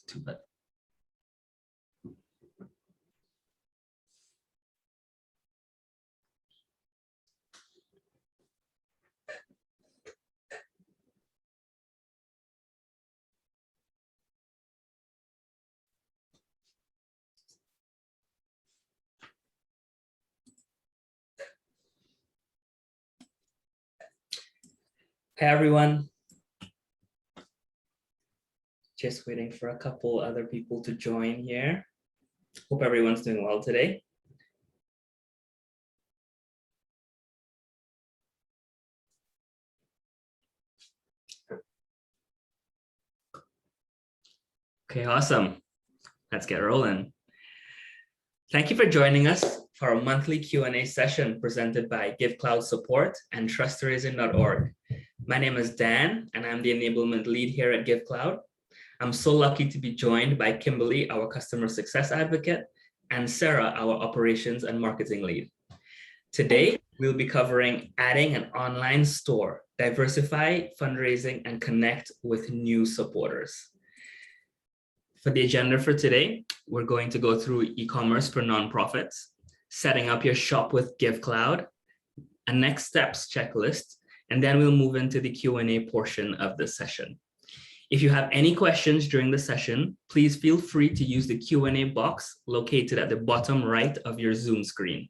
Too bad. Hey everyone, just waiting for a couple other people to join here. Hope everyone's doing well today. Okay, awesome. Let's get rolling. Thank you for joining us for our monthly Q&A session presented by Givecloud Support and Trustraising.org. My name is Dan, and I'm the enablement lead here at Givecloud. I'm so lucky to be joined by Kimberly, our customer success advocate, and Sarah, our operations and marketing lead. Today, we'll be covering adding an online store, diversify, fundraising, and connect with new supporters. For the agenda for today, we're going to go through e-commerce for nonprofits, setting up your shop with Givecloud, a next steps checklist, and then we'll move into the Q&A portion of the session. If you have any questions during the session, please feel free to use the Q&A box located at the bottom right of your Zoom screen.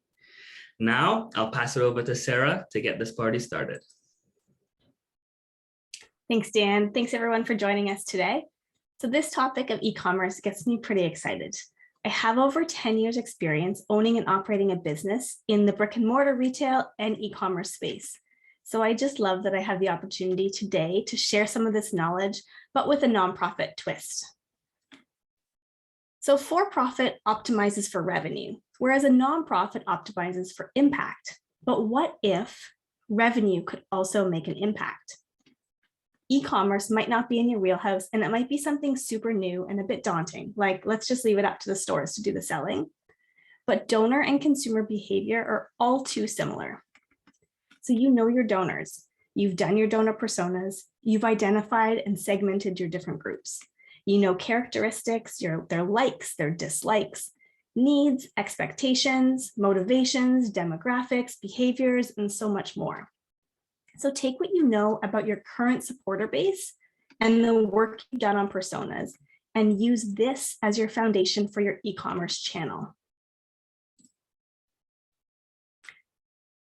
Now, I'll pass it over to Sarah to get this party started. Thanks, Dan. Thanks everyone for joining us today. So this topic of e-commerce gets me pretty excited. I have over 10 years experience owning and operating a business in the brick and mortar retail and e-commerce space. So I just love that I have the opportunity today to share some of this knowledge, but with a nonprofit twist. So for-profit optimizes for revenue, whereas a nonprofit optimizes for impact. But what if revenue could also make an impact? E-commerce might not be in your wheelhouse, and it might be something super new and a bit daunting, like let's just leave it up to the stores to do the selling. But donor and consumer behavior are all too similar. So you know your donors, you've done your donor personas, you've identified and segmented your different groups. You know characteristics, their likes, their dislikes, needs, expectations, motivations, demographics, behaviors, and so much more. So take what you know about your current supporter base and the work you've done on personas and use this as your foundation for your e-commerce channel.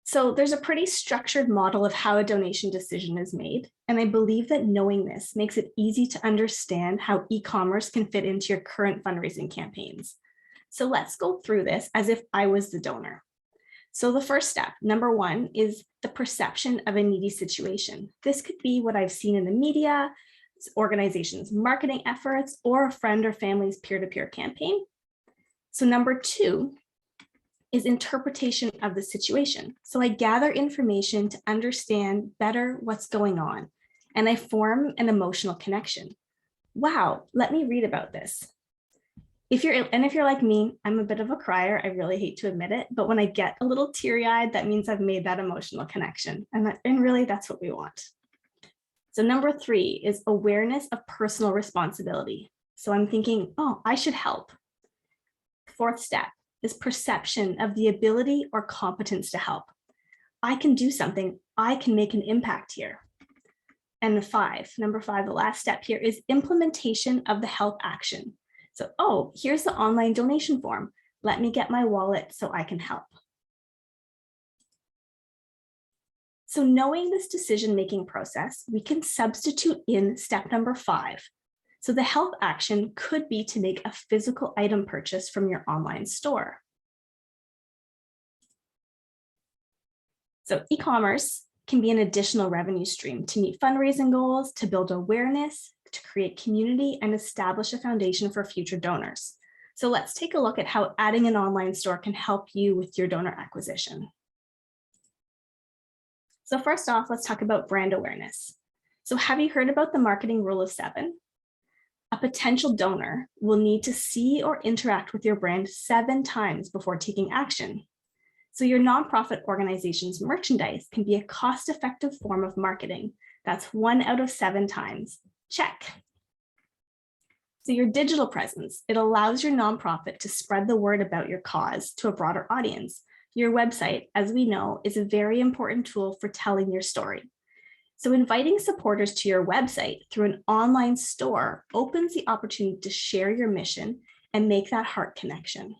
So there's a pretty structured model of how a donation decision is made. And I believe that knowing this makes it easy to understand how e-commerce can fit into your current fundraising campaigns. So let's go through this as if I was the donor. So the first step, number one, is the perception of a needy situation. This could be what I've seen in the media, organizations' marketing efforts, or a friend or family's peer-to-peer campaign. So number two is interpretation of the situation. So I gather information to understand better what's going on, and I form an emotional connection. Wow, let me read about this. If you're like me, I'm a bit of a crier. I really hate to admit it, but when I get a little teary-eyed, that means I've made that emotional connection. And really, that's what we want. So number three is awareness of personal responsibility. So I'm thinking, oh, I should help. Fourth step is perception of the ability or competence to help. I can do something. I can make an impact here. And number five, the last step here is implementation of the help action. So, oh, here's the online donation form. Let me get my wallet so I can help. So knowing this decision-making process, we can substitute in step number 5. So the help action could be to make a physical item purchase from your online store. So e-commerce can be an additional revenue stream to meet fundraising goals, to build awareness, to create community, and establish a foundation for future donors. So let's take a look at how adding an online store can help you with your donor acquisition. So first off, let's talk about brand awareness. So have you heard about the marketing rule of 7? A potential donor will need to see or interact with your brand 7 times before taking action. So your nonprofit organization's merchandise can be a cost-effective form of marketing. That's 1 out of 7 times. Check. So your digital presence, it allows your nonprofit to spread the word about your cause to a broader audience. Your website, as we know, is a very important tool for telling your story. So inviting supporters to your website through an online store opens the opportunity to share your mission and make that heart connection.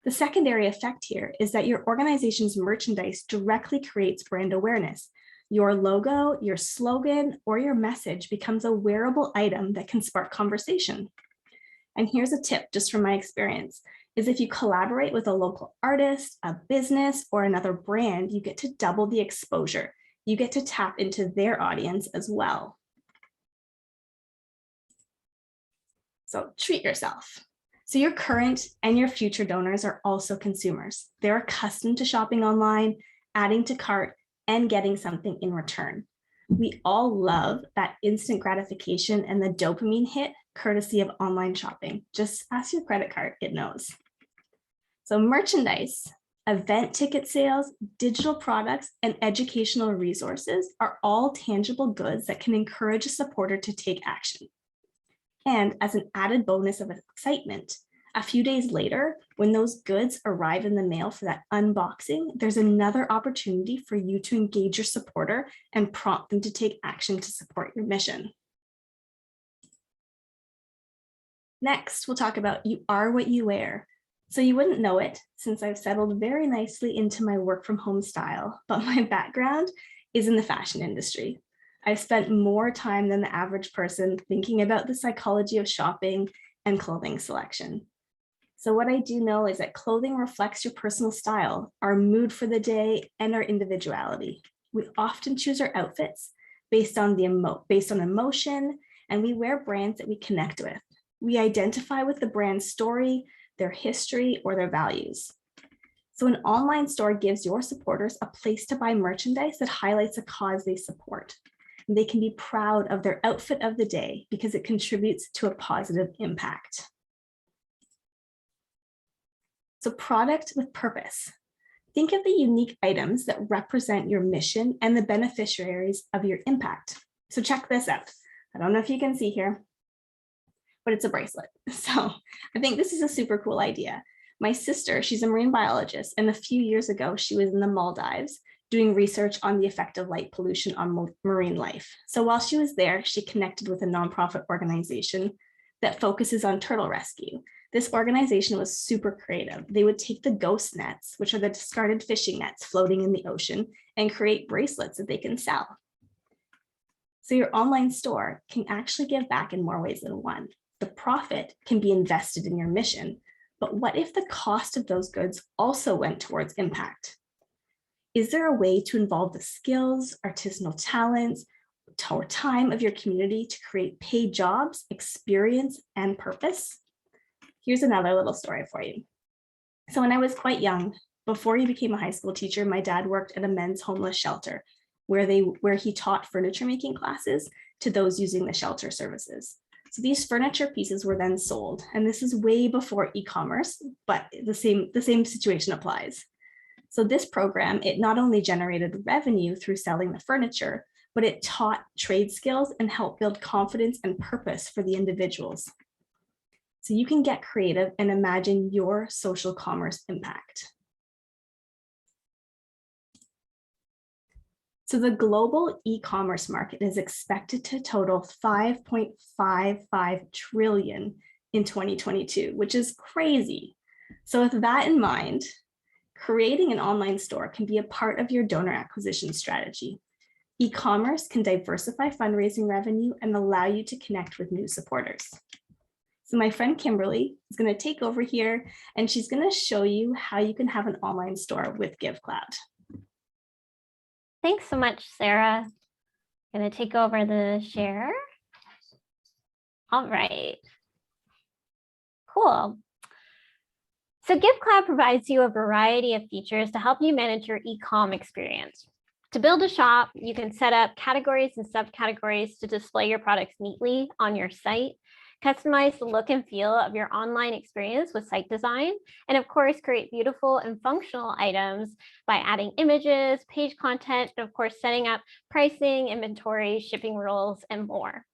The secondary effect here is that your organization's merchandise directly creates brand awareness. Your logo, your slogan, or your message becomes a wearable item that can spark conversation. And here's a tip just from my experience, is if you collaborate with a local artist, a business, or another brand, you get to double the exposure. You get to tap into their audience as well. So treat yourself. So your current and your future donors are also consumers. They're accustomed to shopping online, adding to cart, and getting something in return. We all love that instant gratification and the dopamine hit courtesy of online shopping. Just ask your credit card, it knows. So merchandise, event ticket sales, digital products, and educational resources are all tangible goods that can encourage a supporter to take action. And as an added bonus of excitement, a few days later, when those goods arrive in the mail for that unboxing, there's another opportunity for you to engage your supporter and prompt them to take action to support your mission. Next, we'll talk about you are what you wear. So you wouldn't know it since I've settled very nicely into my work from home style, but my background is in the fashion industry. I've spent more time than the average person thinking about the psychology of shopping and clothing selection. So what I do know is that clothing reflects your personal style, our mood for the day, and our individuality. We often choose our outfits based on emotion, and we wear brands that we connect with. We identify with the brand's story, their history, or their values. So an online store gives your supporters a place to buy merchandise that highlights a cause they support. And they can be proud of their outfit of the day because it contributes to a positive impact. So product with purpose. Think of the unique items that represent your mission and the beneficiaries of your impact. So check this out. I don't know if you can see here, but it's a bracelet. So I think this is a super cool idea. My sister, she's a marine biologist, and a few years ago, she was in the Maldives doing research on the effect of light pollution on marine life. So while she was there, she connected with a nonprofit organization that focuses on turtle rescue. This organization was super creative. They would take the ghost nets, which are the discarded fishing nets floating in the ocean, and create bracelets that they can sell. So your online store can actually give back in more ways than one. The profit can be invested in your mission, but what if the cost of those goods also went towards impact? Is there a way to involve the skills, artisanal talents, or time of your community to create paid jobs, experience, and purpose? Here's another little story for you. So when I was quite young, before he became a high school teacher, my dad worked at a men's homeless shelter where he taught furniture making classes to those using the shelter services. So these furniture pieces were then sold, and this is way before e-commerce, but the same situation applies. So this program, it not only generated revenue through selling the furniture, but it taught trade skills and helped build confidence and purpose for the individuals. So you can get creative and imagine your social commerce impact. So the global e-commerce market is expected to total 5.55 trillion in 2022, which is crazy. So with that in mind, creating an online store can be a part of your donor acquisition strategy. E-commerce can diversify fundraising revenue and allow you to connect with new supporters. So my friend Kimberly is going to take over here, and she's going to show you how you can have an online store with Givecloud. Thanks so much, Sarah. I'm going to take over the share. All right. Cool. So Givecloud provides you a variety of features to help you manage your e-com experience. To build a shop, you can set up categories and subcategories to display your products neatly on your site, customize the look and feel of your online experience with site design, and of course, create beautiful and functional items by adding images, page content, and of course, setting up pricing, inventory, shipping rules, and more.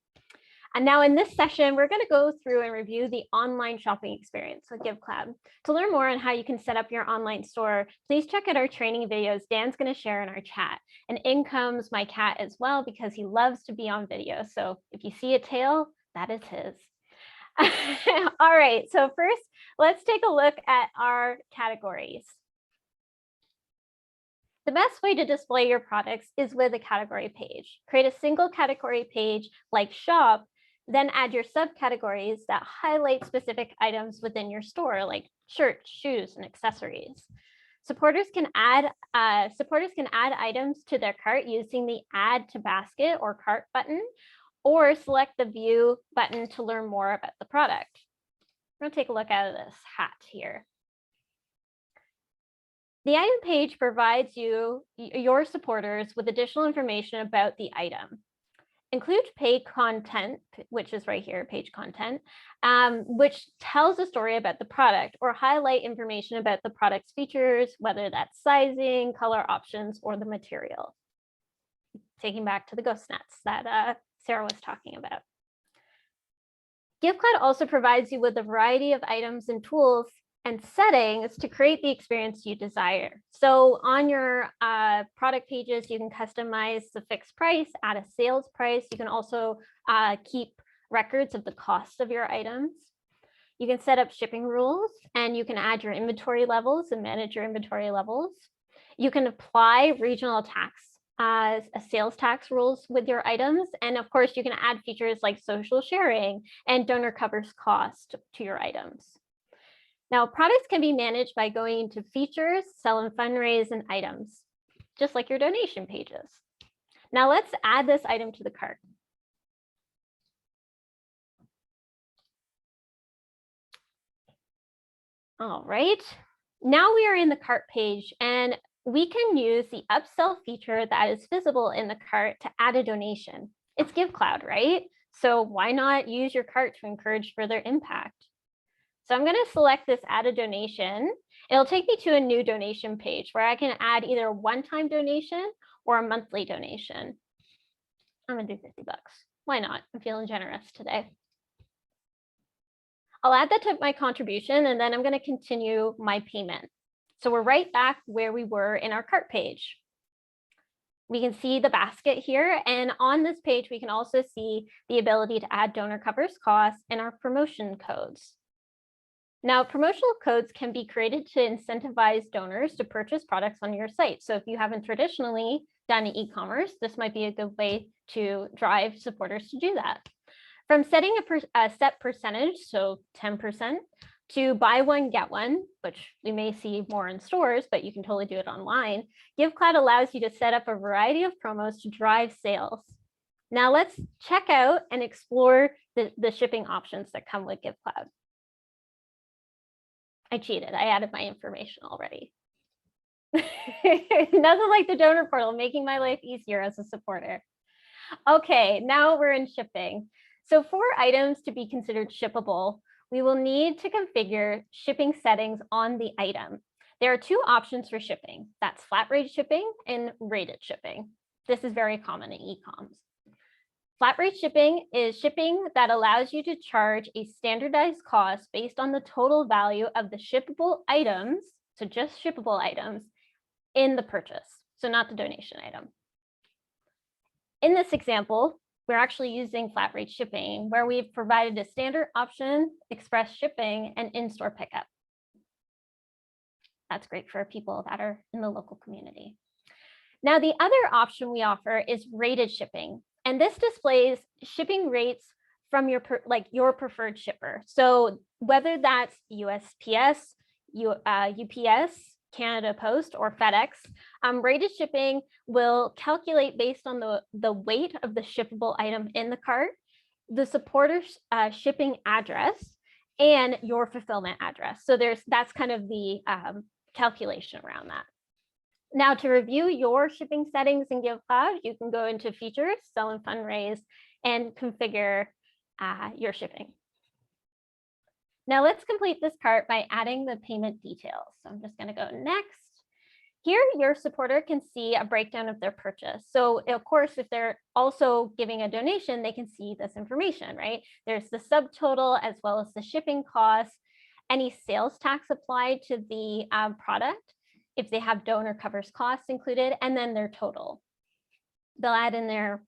And now in this session, we're going to go through and review the online shopping experience with Givecloud. To learn more on how you can set up your online store, please check out our training videos Dan's going to share in our chat. And in comes my cat as well, because he loves to be on video. So if you see a tail, that is his. All right, so first, let's take a look at our categories. The best way to display your products is with a category page. Create a single category page like shop, then add your subcategories that highlight specific items within your store, like shirts, shoes, and accessories. Supporters can add items to their cart using the Add to Basket or Cart button, or select the View button to learn more about the product. We're going to take a look at this hat here. The item page provides your supporters with additional information about the item. Include paid content, which is right here, page content, which tells a story about the product or highlight information about the product's features, whether that's sizing, color options, or the material. Taking back to the ghost nets that Sarah was talking about. Givecloud also provides you with a variety of items and tools and settings to create the experience you desire. So on your product pages, you can customize the fixed price, add a sales price. You can also keep records of the cost of your items. You can set up shipping rules, and you can add your inventory levels and manage your inventory levels. You can apply regional tax, sales tax rules with your items. And of course, you can add features like social sharing and donor covers cost to your items. Now, products can be managed by going into features, sell and fundraise, and items, just like your donation pages. Now let's add this item to the cart. All right, now we are in the cart page, and we can use the upsell feature that is visible in the cart to add a donation. It's Givecloud, right? So why not use your cart to encourage further impact? So I'm going to select this add a donation. It'll take me to a new donation page where I can add either a one-time donation or a monthly donation. I'm going to do 50 bucks. Why not? I'm feeling generous today. I'll add that to my contribution, and then I'm going to continue my payment. So we're right back where we were in our cart page. We can see the basket here, and on this page, we can also see the ability to add donor covers costs and our promotion codes. Now, promotional codes can be created to incentivize donors to purchase products on your site. So if you haven't traditionally done e-commerce, this might be a good way to drive supporters to do that. From setting a set percentage, so 10%, to buy one, get one, which we may see more in stores, but you can totally do it online, Givecloud allows you to set up a variety of promos to drive sales. Now let's check out and explore the shipping options that come with Givecloud. I cheated. I added my information already. Nothing like the donor portal, making my life easier as a supporter. Okay, now we're in shipping. So for items to be considered shippable, we will need to configure shipping settings on the item. There are two options for shipping. That's flat rate shipping and rated shipping. This is very common in e-coms. Flat rate shipping is shipping that allows you to charge a standardized cost based on the total value of the shippable items, so just shippable items, in the purchase, so not the donation item. In this example, we're actually using flat rate shipping, where we've provided a standard option, express shipping, and in-store pickup. That's great for people that are in the local community. Now, the other option we offer is rated shipping. And this displays shipping rates from your preferred shipper. So whether that's USPS, UPS, Canada Post, or FedEx, rated shipping will calculate based on the weight of the shippable item in the cart, the supporter's shipping address, and your fulfillment address. So that's kind of the calculation around that. Now, to review your shipping settings in Givecloud, you can go into features, sell and fundraise, and configure your shipping. Now let's complete this cart by adding the payment details. So I'm just going to go next. Here, your supporter can see a breakdown of their purchase. So of course, if they're also giving a donation, they can see this information, right? There's the subtotal as well as the shipping costs, any sales tax applied to the product, if they have donor covers costs included, and then their total. They'll add in their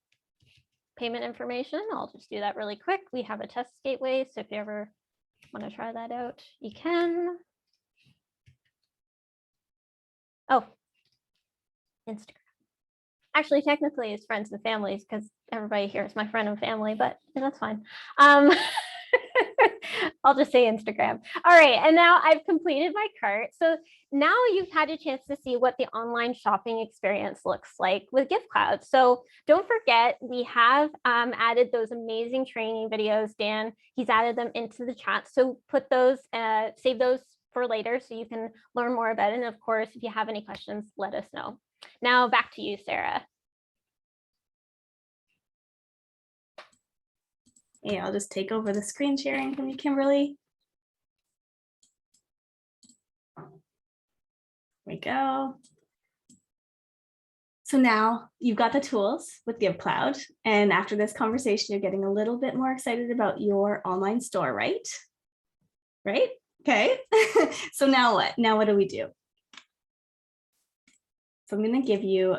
payment information. I'll just do that really quick. We have a test gateway, so if you ever want to try that out, you can. Oh, Instagram. Actually, technically, it's friends and families because everybody here is my friend and family, but that's fine. I'll just say Instagram. All right, and now I've completed my cart. So now you've had a chance to see what the online shopping experience looks like with Givecloud. So don't forget, we have added those amazing training videos. Dan, he's added them into the chat. So put those, save those for later so you can learn more about it. And of course, if you have any questions, let us know. Now back to you, Sarah. Yeah, I'll just take over the screen sharing from you, Kimberly. There we go. So now you've got the tools with Givecloud, and after this conversation, you're getting a little bit more excited about your online store, right? Right? Okay. So now what? Now what do we do? So I'm going to give you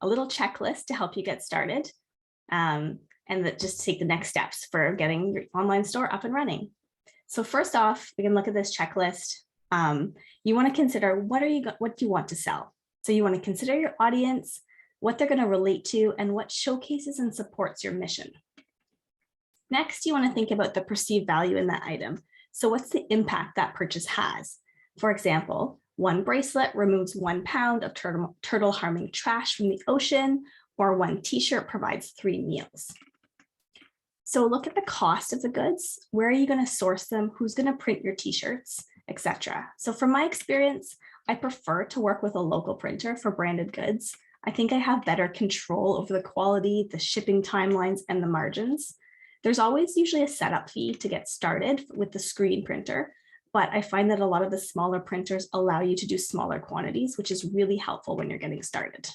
a little checklist to help you get started. And that just take the next steps for getting your online store up and running. So first off, we can look at this checklist. You want to consider what do you want to sell? So you want to consider your audience, what they're going to relate to, and what showcases and supports your mission. Next, you want to think about the perceived value in that item. So what's the impact that purchase has? For example, one bracelet removes 1 pound of turtle harming trash from the ocean, or one t-shirt provides 3 meals. So look at the cost of the goods. Where are you going to source them? Who's going to print your t-shirts, etc. So from my experience, I prefer to work with a local printer for branded goods. I think I have better control over the quality, the shipping timelines, and the margins. There's always usually a setup fee to get started with the screen printer, but I find that a lot of the smaller printers allow you to do smaller quantities, which is really helpful when you're getting started.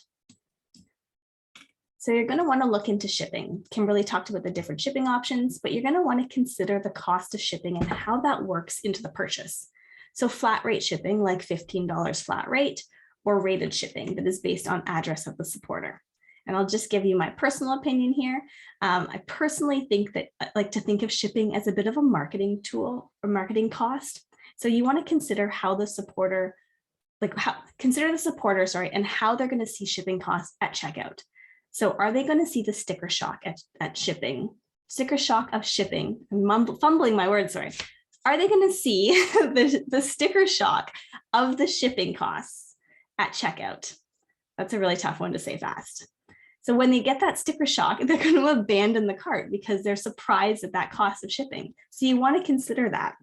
So you're going to want to look into shipping. Kimberly talked about the different shipping options, but you're going to want to consider the cost of shipping and how that works into the purchase. So flat rate shipping, like $15 flat rate, or rated shipping that is based on address of the supporter. And I'll just give you my personal opinion here. I personally think that I like to think of shipping as a bit of a marketing tool or marketing cost. So you want to consider how the supporter, consider the supporter, and how they're going to see shipping costs at checkout. So are they going to see the sticker shock at shipping? Sticker shock of shipping. I'm fumbling my words, sorry. Are they going to see the sticker shock of the shipping costs at checkout? That's a really tough one to say fast. So when they get that sticker shock, they're going to abandon the cart because they're surprised at that cost of shipping. So you want to consider that.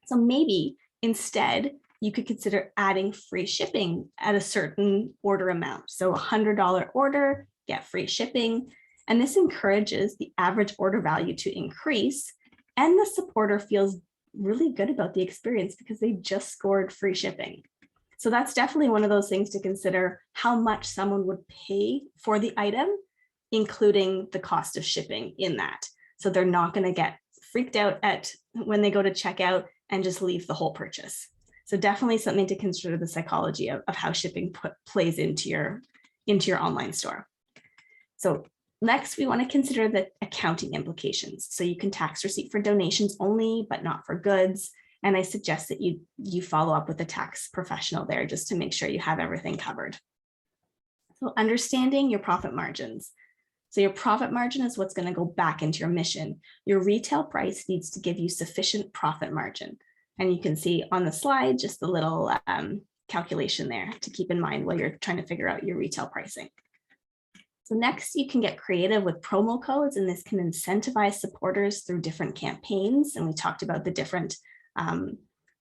So maybe instead, you could consider adding free shipping at a certain order amount. So $100 order, get free shipping. And this encourages the average order value to increase. And the supporter feels really good about the experience because they just scored free shipping. So that's definitely one of those things to consider, how much someone would pay for the item, including the cost of shipping in that. So they're not going to get freaked out when they go to checkout and just leave the whole purchase. So definitely something to consider, the psychology of how shipping plays into your online store. So next, we want to consider the accounting implications. So you can tax receipt for donations only, but not for goods. And I suggest that you follow up with a tax professional there just to make sure you have everything covered. So understanding your profit margins. So your profit margin is what's going to go back into your mission. Your retail price needs to give you sufficient profit margin. And you can see on the slide, just the little calculation there to keep in mind while you're trying to figure out your retail pricing. So next, you can get creative with promo codes, and this can incentivize supporters through different campaigns. And we talked about the different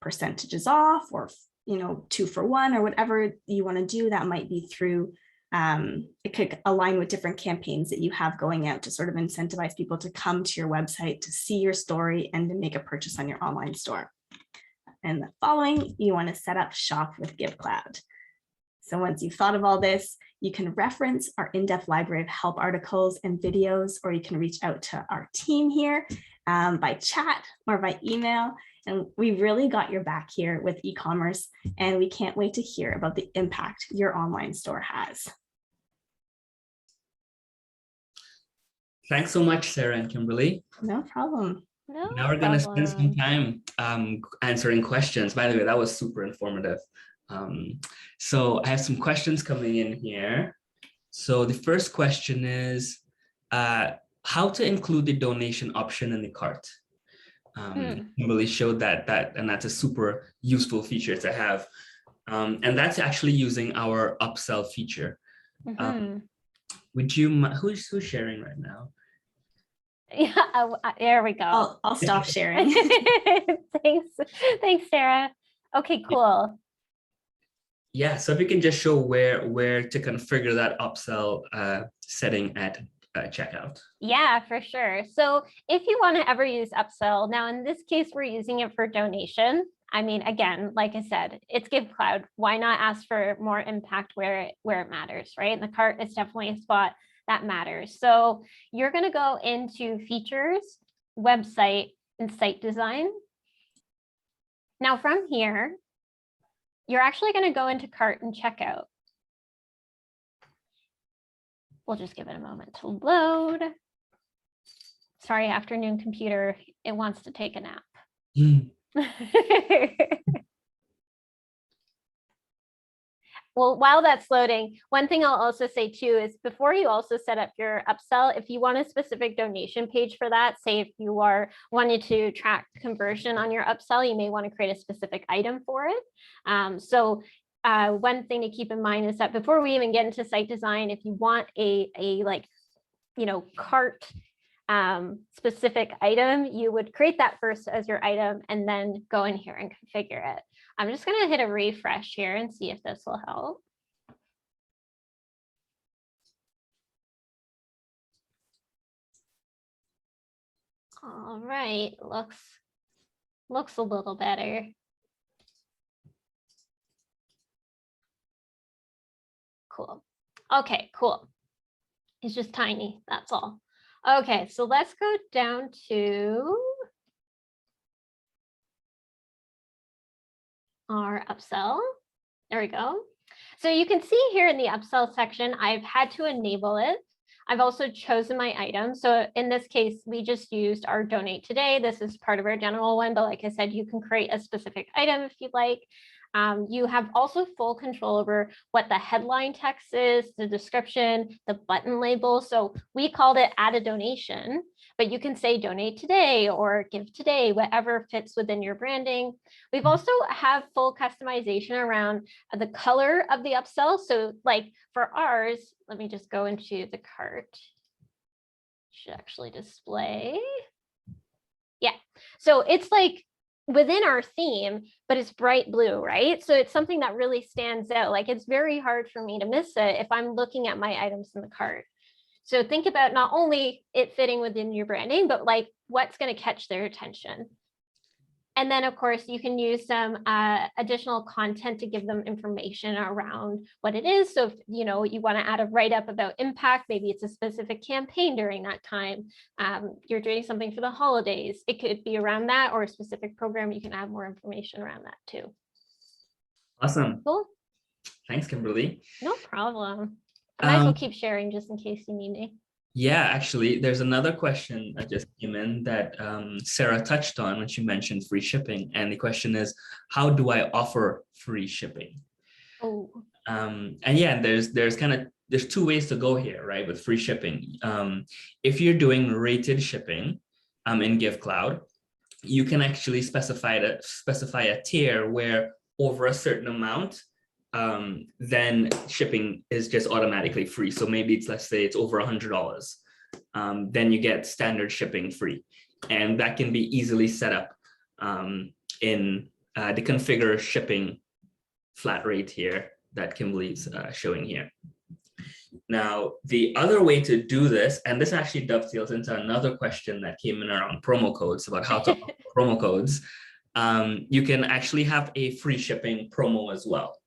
percentages off, or 2 for 1, or whatever you want to do. That might be through, it could align with different campaigns that you have going out to sort of incentivize people to come to your website, to see your story, and to make a purchase on your online store. And the following, you want to set up shop with Givecloud. So once you've thought of all this, you can reference our in-depth library of help articles and videos, or you can reach out to our team here by chat or by email. And we really got your back here with e-commerce, and we can't wait to hear about the impact your online store has. Thanks so much, Sarah and Kimberly. No problem. No Now we're going to spend some problem. time answering questions. By the way, that was super informative. So I have some questions coming in here. So the first question is how to include the donation option in the cart. Kimberly showed that, and that's a super useful feature to have. And that's actually using our upsell feature. Would you, who's sharing right now? Yeah, there we go. I'll stop sharing. Thanks, Sarah. Okay, cool. Yeah, so if you can just show where to configure that upsell setting at checkout. Yeah, for sure. So if you want to ever use upsell, now in this case, we're using it for donation. I mean, again, like I said, it's Givecloud. Why not ask for more impact where it matters, right? And the cart is definitely a spot that matters. So you're going to go into features, website, and site design. Now from here, you're actually going to go into cart and checkout. We'll just give it a moment to load. Sorry, afternoon computer, it wants to take a nap. Well, while that's loading, one thing I'll also say too is before you also set up your upsell, if you want a specific donation page for that, say if you are wanting to track conversion on your upsell, you may want to create a specific item for it. So one thing to keep in mind is that before we even get into site design, if you want a like, you know, cart specific item, you would create that first as your item and then go in here and configure it. I'm just going to hit a refresh here and see if this will help. All right, looks a little better. Cool. Okay, cool. It's just tiny, that's all. Okay, so let's go down to our upsell. There we go. So you can see here in the upsell section, I've had to enable it. I've also chosen my item. So in this case, we just used our donate today. This is part of our general one, but like I said, you can create a specific item if you'd like. You have also full control over what the headline text is, the description, the button label. So we called it add a donation, but you can say donate today or give today, whatever fits within your branding. We've also have full customization around the color of the upsell. So like for ours, let me just go into the cart. Should actually display. Yeah, so it's like within our theme, but it's bright blue, right? So it's something that really stands out. Like it's very hard for me to miss it if I'm looking at my items in the cart. So think about not only it fitting within your branding, but like what's going to catch their attention. And then of course you can use some additional content to give them information around what it is. So if you know you want to add a write-up about impact, maybe it's a specific campaign during that time. You're doing something for the holidays. It could be around that or a specific program. You can add more information around that too. Awesome. Cool. Thanks, Kimberly. No problem. I might as well keep sharing just in case you need me. Yeah, actually, there's another question that just came in that Sarah touched on when she mentioned free shipping. And the question is, how do I offer free shipping? Oh. And yeah, there's two ways to go here, right? With free shipping. If you're doing rated shipping in Givecloud, you can actually specify a tier where over a certain amount, then shipping is just automatically free. So maybe let's say it's over $100. Then you get standard shipping free. And that can be easily set up in the configure shipping flat rate here that Kimberly's showing here. Now, the other way to do this, and this actually dovetails into another question that came in around promo codes, about how to offer promo codes. You can actually have a free shipping promo as well.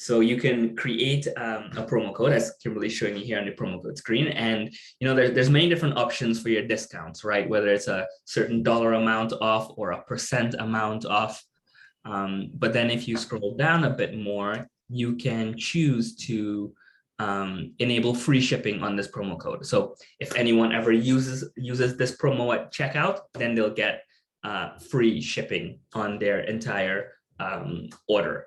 So you can create a promo code, as Kimberly's showing you here on the promo code screen. And there's many different options for your discounts, right? Whether it's a certain dollar amount off or a % amount off. But then if you scroll down a bit more, you can choose to enable free shipping on this promo code. So if anyone ever uses this promo at checkout, then they'll get free shipping on their entire order.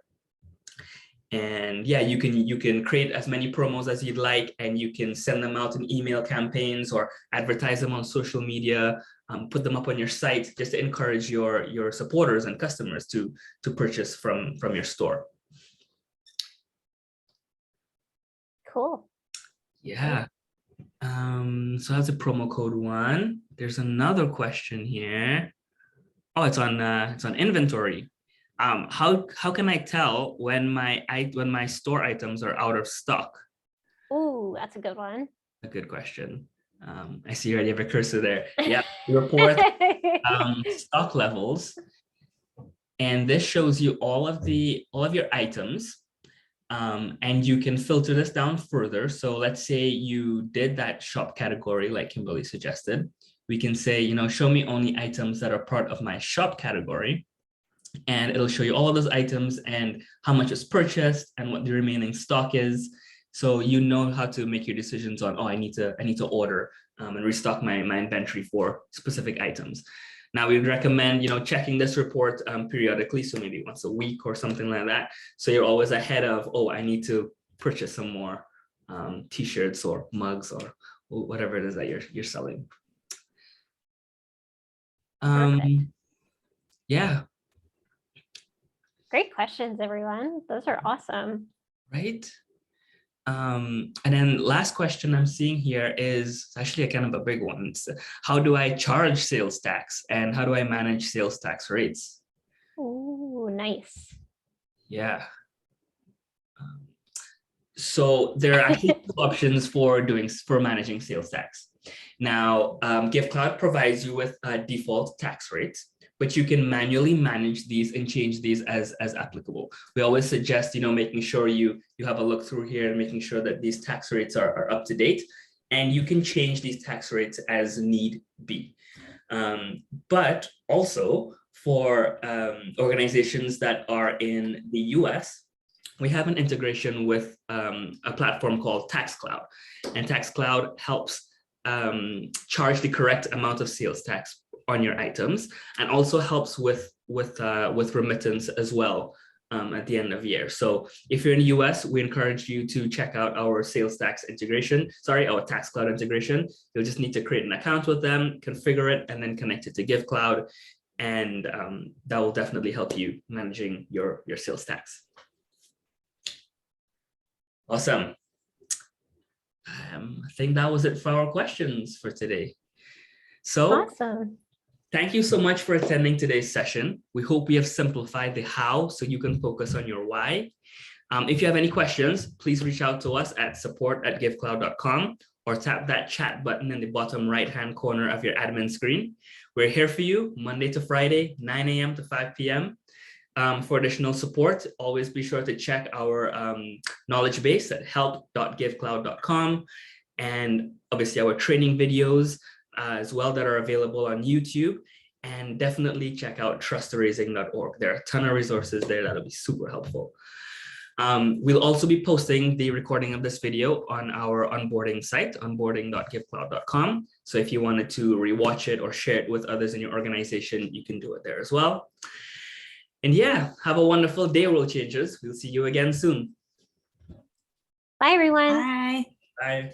And yeah, you can create as many promos as you'd like, and you can send them out in email campaigns or advertise them on social media, put them up on your site just to encourage your supporters and customers to purchase from your store. Cool. Yeah. So that's a promo code 1. There's another question here. Oh, it's on inventory. How can I tell when my store items are out of stock? Ooh, that's a good one. A good question. I see you already have a cursor there. Yeah, report stock levels, and this shows you all of your items, and you can filter this down further. So let's say you did that shop category like Kimberly suggested. We can say, show me only items that are part of my shop category. And it'll show you all of those items and how much is purchased and what the remaining stock is. So you know how to make your decisions on, I need to order and restock my inventory for specific items. Now we would recommend, checking this report periodically, so maybe once a week or something like that. So you're always ahead of, I need to purchase some more t-shirts or mugs or whatever it is that you're selling. Yeah. Great questions, everyone. Those are awesome. Right. And then last question I'm seeing here is actually a kind of a big one. It's, how do I charge sales tax and how do I manage sales tax rates? Ooh, nice. Yeah. So there are actually 2 options for managing sales tax. Now, Givecloud provides you with a default tax rate, but you can manually manage these and change these as applicable. We always suggest, making sure you have a look through here and making sure that these tax rates are up to date, and you can change these tax rates as need be. But also for organizations that are in the US, we have an integration with a platform called TaxCloud, and TaxCloud helps charge the correct amount of sales tax on your items, and also helps with remittance as well at the end of year. So if you're in the US, we encourage you to check out our sales tax integration, our TaxCloud integration. You'll just need to create an account with them, configure it, and then connect it to Givecloud, and that will definitely help you managing your sales tax. Awesome. I think that was it for our questions for today. So awesome. Thank you so much for attending today's session. We hope we have simplified the how so you can focus on your why. If you have any questions, please reach out to us at support@givecloud.com or tap that chat button in the bottom right-hand corner of your admin screen. We're here for you Monday to Friday, 9 a.m. to 5 p.m. For additional support, always be sure to check our knowledge base at help.givecloud.com, and obviously our training videos as well that are available on YouTube, and definitely check out Trustraising.org. There are a ton of resources there that'll be super helpful. We'll also be posting the recording of this video on our onboarding site, onboarding.givecloud.com. So if you wanted to rewatch it or share it with others in your organization, you can do it there as well. And yeah, have a wonderful day, World Changers. We'll see you again soon. Bye, everyone. Bye. Bye.